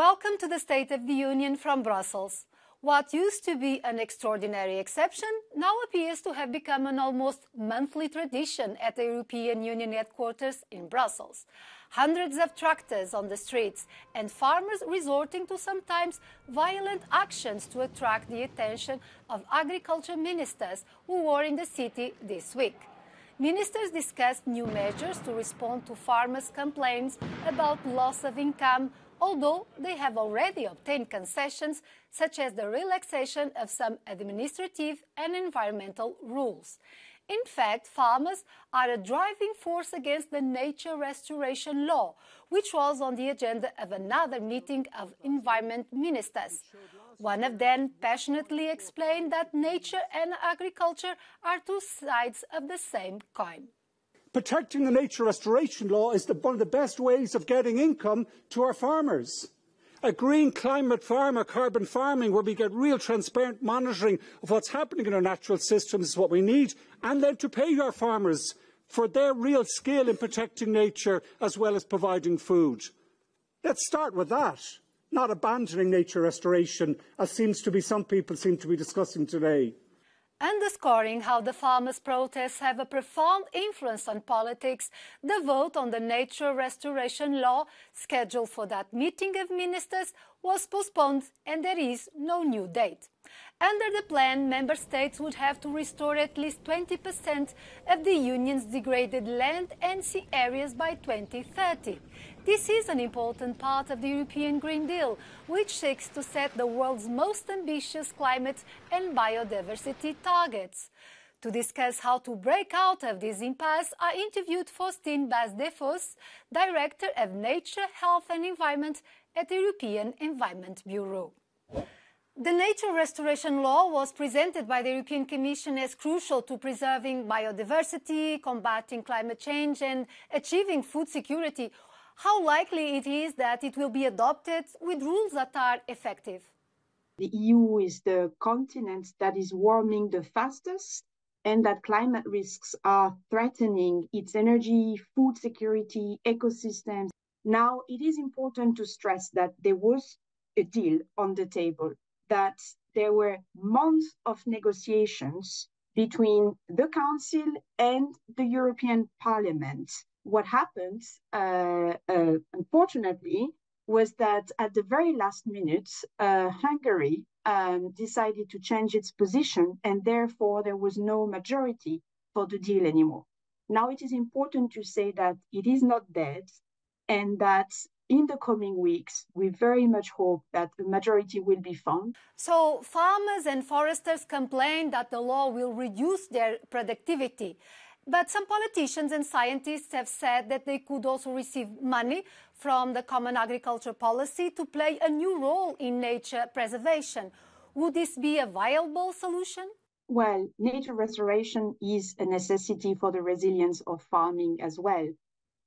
Welcome to the State of the Union from Brussels. What used to be an extraordinary exception now appears to have become an almost monthly tradition at the European Union headquarters in Brussels. Hundreds of tractors on the streets and farmers resorting to sometimes violent actions to attract the attention of agriculture ministers who were in the city this week. Ministers discussed new measures to respond to farmers' complaints about loss of income, although they have already obtained concessions such as the relaxation of some administrative and environmental rules. In fact, farmers are a driving force against the nature restoration law, which was on the agenda of another meeting of environment ministers. One of them passionately explained that nature and agriculture are two sides of the same coin. Protecting the nature restoration law is one of the best ways of getting income to our farmers. A green climate farm or carbon farming where we get real transparent monitoring of what's happening in our natural systems is what we need, and then to pay our farmers for their real skill in protecting nature as well as providing food. Let's start with that, not abandoning nature restoration as some people seem to be discussing today. Underscoring how the farmers' protests have a profound influence on politics, the vote on the nature restoration law, scheduled for that meeting of ministers, was postponed and there is no new date. Under the plan, member states would have to restore at least 20% of the Union's degraded land and sea areas by 2030. This is an important part of the European Green Deal, which seeks to set the world's most ambitious climate and biodiversity targets. To discuss how to break out of this impasse, I interviewed Faustine Bas-Defos, Director of Nature, Health and Environment at the European Environment Bureau. The nature restoration law was presented by the European Commission as crucial to preserving biodiversity, combating climate change and achieving food security. How likely it is that it will be adopted with rules that are effective? The EU is the continent that is warming the fastest, and that climate risks are threatening its energy, food security, ecosystems. Now, it is important to stress that there was a deal on the table, that there were months of negotiations between the Council and the European Parliament. What happened, unfortunately, was that at the very last minute, Hungary decided to change its position, and therefore there was no majority for the deal anymore. Now it is important to say that it is not dead, and that in the coming weeks, we very much hope that a majority will be found. So farmers and foresters complain that the law will reduce their productivity. But some politicians and scientists have said that they could also receive money from the Common Agriculture Policy to play a new role in nature preservation. Would this be a viable solution? Well, nature restoration is a necessity for the resilience of farming as well.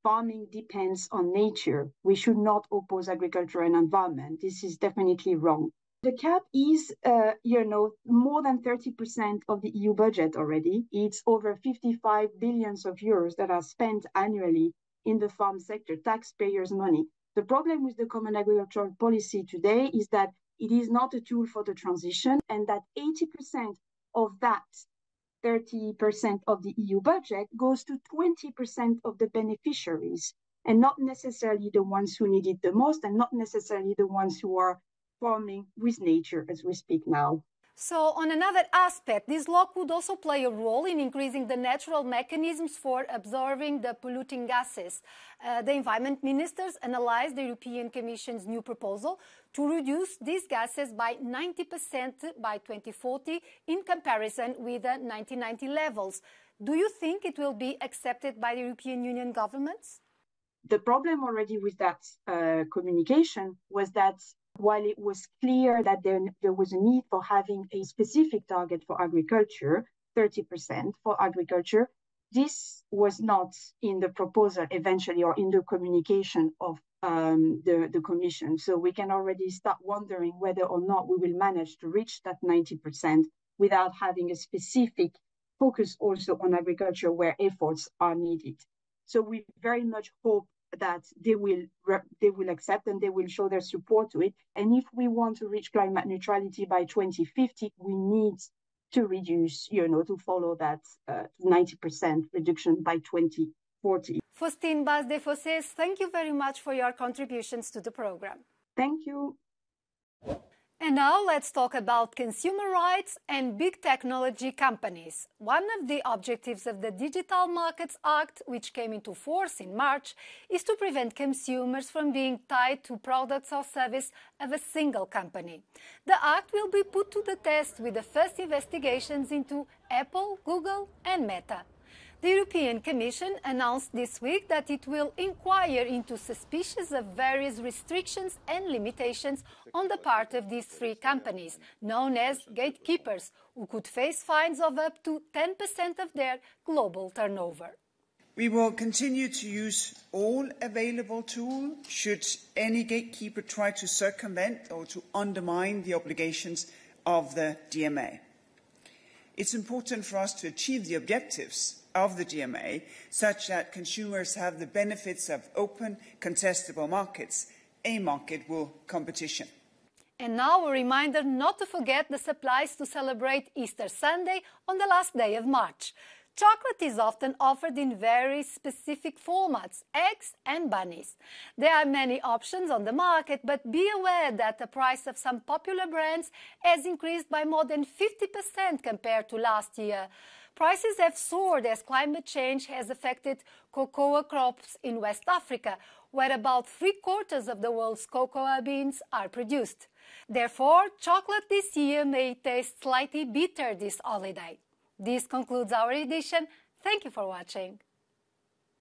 Farming depends on nature. We should not oppose agriculture and environment. This is definitely wrong. The cap is, more than 30% of the EU budget already. It's over 55 billions of euros that are spent annually in the farm sector, taxpayers' money. The problem with the Common Agricultural Policy today is that it is not a tool for the transition, and that 80% of that 30% of the EU budget goes to 20% of the beneficiaries, and not necessarily the ones who need it the most, and not necessarily the ones who are farming with nature as we speak now. So on another aspect, this law could also play a role in increasing the natural mechanisms for absorbing the polluting gases. The environment ministers analyzed the European Commission's new proposal to reduce these gases by 90% by 2040 in comparison with the 1990 levels. Do you think it will be accepted by the European Union governments? The problem already with that communication was that while it was clear that there was a need for having a specific target for agriculture, 30% for agriculture, this was not in the proposal eventually or in the communication of the Commission. So we can already start wondering whether or not we will manage to reach that 90% without having a specific focus also on agriculture where efforts are needed. So we very much hope that they will accept and they will show their support to it. And if we want to reach climate neutrality by 2050, we need to reduce, to follow that 90% reduction by 2040. Faustine Bas-Desfossés, thank you very much for your contributions to the program. Thank you. And now let's talk about consumer rights and big technology companies. One of the objectives of the Digital Markets Act, which came into force in March, is to prevent consumers from being tied to products or services of a single company. The act will be put to the test with the first investigations into Apple, Google and Meta. The European Commission announced this week that it will inquire into suspicions of various restrictions and limitations on the part of these three companies, known as gatekeepers, who could face fines of up to 10% of their global turnover. We will continue to use all available tools should any gatekeeper try to circumvent or to undermine the obligations of the DMA. It's important for us to achieve the objectives of the DMA, such that consumers have the benefits of open, contestable markets, a market-will competition. And now a reminder not to forget the supplies to celebrate Easter Sunday on the last day of March. Chocolate is often offered in very specific formats, eggs and bunnies. There are many options on the market, but be aware that the price of some popular brands has increased by more than 50% compared to last year. Prices have soared as climate change has affected cocoa crops in West Africa, where about 3/4 of the world's cocoa beans are produced. Therefore, chocolate this year may taste slightly bitter this holiday. This concludes our edition. Thank you for watching.